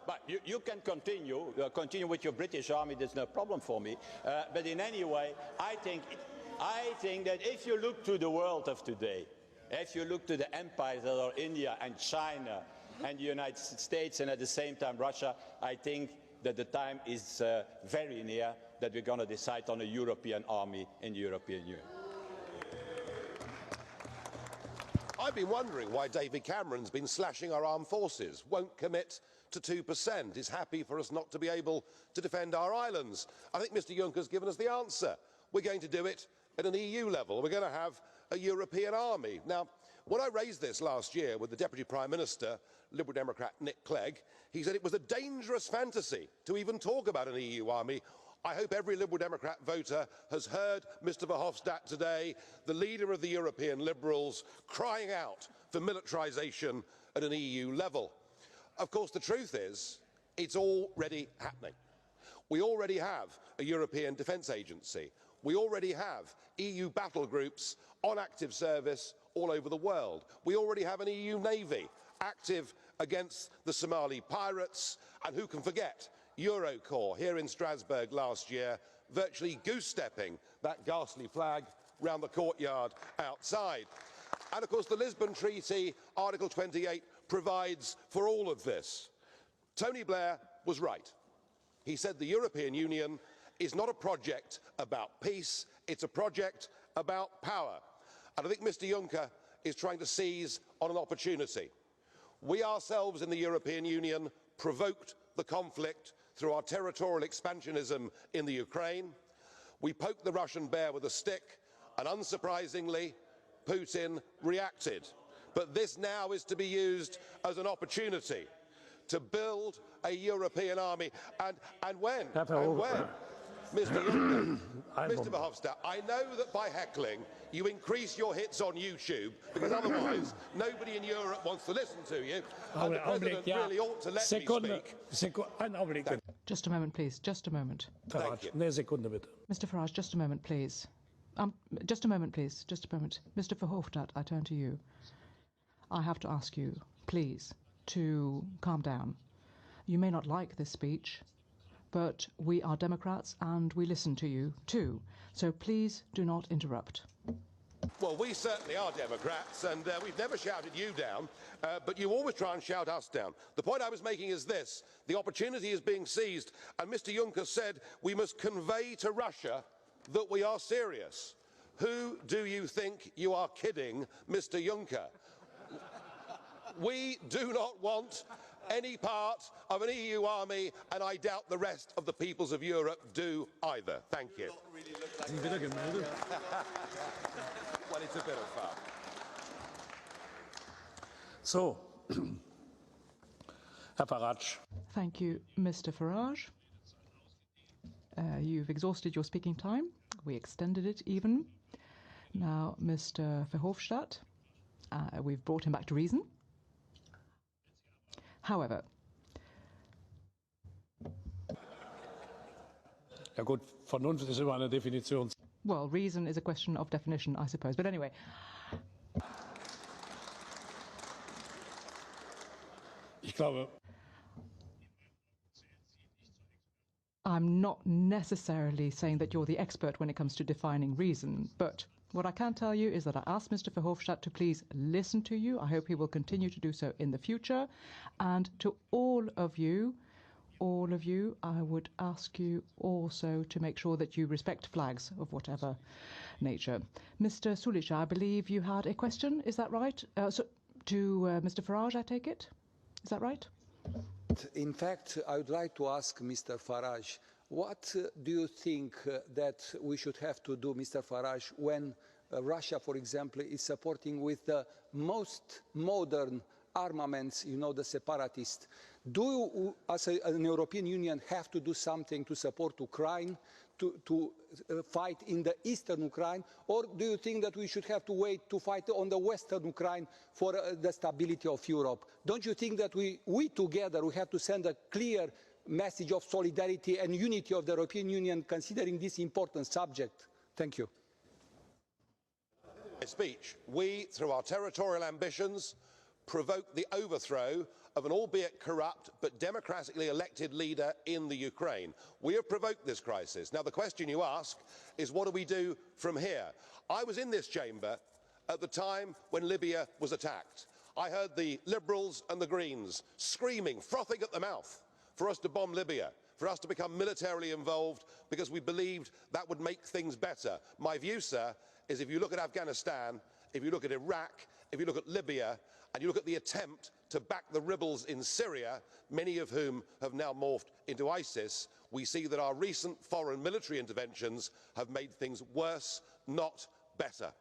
But you can continue with your British army. There's no problem for me. But in any way, I think that if you look to the world of today, if you look to the empires that are India and China and the United States and at the same time Russia, I think that the time is very near that we're going to decide on a European army in the European Union. I've been wondering why David Cameron's been slashing our armed forces, won't commit to 2%, is happy for us not to be able to defend our islands. I think Mr Juncker's given us the answer. We're going to do it at an EU level. We're going to have a European army. Now, when I raised this last year with the Deputy Prime Minister, Liberal Democrat Nick Clegg, he said it was a dangerous fantasy to even talk about an EU army. I hope every Liberal Democrat voter has heard Mr Verhofstadt today, the leader of the European Liberals, crying out for militarisation at an EU level. Of course, the truth is, it's already happening. We already have a European Defence Agency. We already have EU battle groups on active service all over the world. We already have an EU Navy active against the Somali pirates, and who can forget Eurocorps here in Strasbourg last year, virtually goose-stepping that ghastly flag round the courtyard outside. And of course the Lisbon Treaty, Article 28, provides for all of this. Tony Blair was right. He said the European Union is not a project about peace, it's a project about power. And I think Mr Juncker is trying to seize on an opportunity. We ourselves in the European Union provoked the conflict through our territorial expansionism in the Ukraine. We poked the Russian bear with a stick, and unsurprisingly, Putin reacted. But this now is to be used as an opportunity to build a European army. And when, Mr. Juncker, Mr. Verhofstadt, I know that by heckling you increase your hits on YouTube, because otherwise nobody in Europe wants to listen to you. And the President really ought to let me speak. Just a moment, please. Just a moment. Thank you. Mr. Farage, just a moment, please. Just a moment, please. Just a moment. Mr. Verhofstadt, I turn to you. I have to ask you, please, to calm down. You may not like this speech, but we are Democrats and we listen to you too. So please do not interrupt. Well, we certainly are Democrats, and we've never shouted you down, but you always try and shout us down. The point I was making is this: the opportunity is being seized, and Mr Juncker said we must convey to Russia that we are serious. Who do you think you are kidding, Mr Juncker? We do not want any part of an EU army, and I doubt the rest of the peoples of Europe do either. Thank you. Well, it's a bit of fun. So, Herr Farage. Thank you, Mr. Farage. You've exhausted your speaking time. We extended it even. Now, Mr. Verhofstadt, we've brought him back to reason. However, Ja gut, Vernunft ist immer eine Definition. Well, reason is a question of definition, I suppose. But anyway. Ich glaube, I'm not necessarily saying that you're the expert when it comes to defining reason, but what I can tell you is that I asked Mr. Verhofstadt to please listen to you. I hope he will continue to do so in the future. And to all of you, I would ask you also to make sure that you respect flags of whatever nature. Mr. Sulic, I believe you had a question, is that right? To Mr. Farage, I take it? Is that right? In fact, I would like to ask Mr. Farage, what do you think that we should have to do, Mr. Farage, when Russia, for example, is supporting with the most modern armaments, you know, the separatists? Do you, as an European Union, have to do something to support Ukraine, to fight in the eastern Ukraine, or do you think that we should have to wait to fight on the western Ukraine for the stability of Europe? Don't you think that we together, we have to send a clear message of solidarity and unity of the European Union considering this important subject? Thank you. Speech. We, through our territorial ambitions, provoked the overthrow of an albeit corrupt but democratically elected leader in the Ukraine. We have provoked this crisis. Now, the question you ask is, what do we do from here? I was in this chamber at the time when Libya was attacked. I heard the Liberals and the Greens screaming, frothing at the mouth, for us to bomb Libya, for us to become militarily involved, because we believed that would make things better. My view, sir, is if you look at Afghanistan, if you look at Iraq, if you look at Libya, and you look at the attempt to back the rebels in Syria, many of whom have now morphed into ISIS, we see that our recent foreign military interventions have made things worse, not better.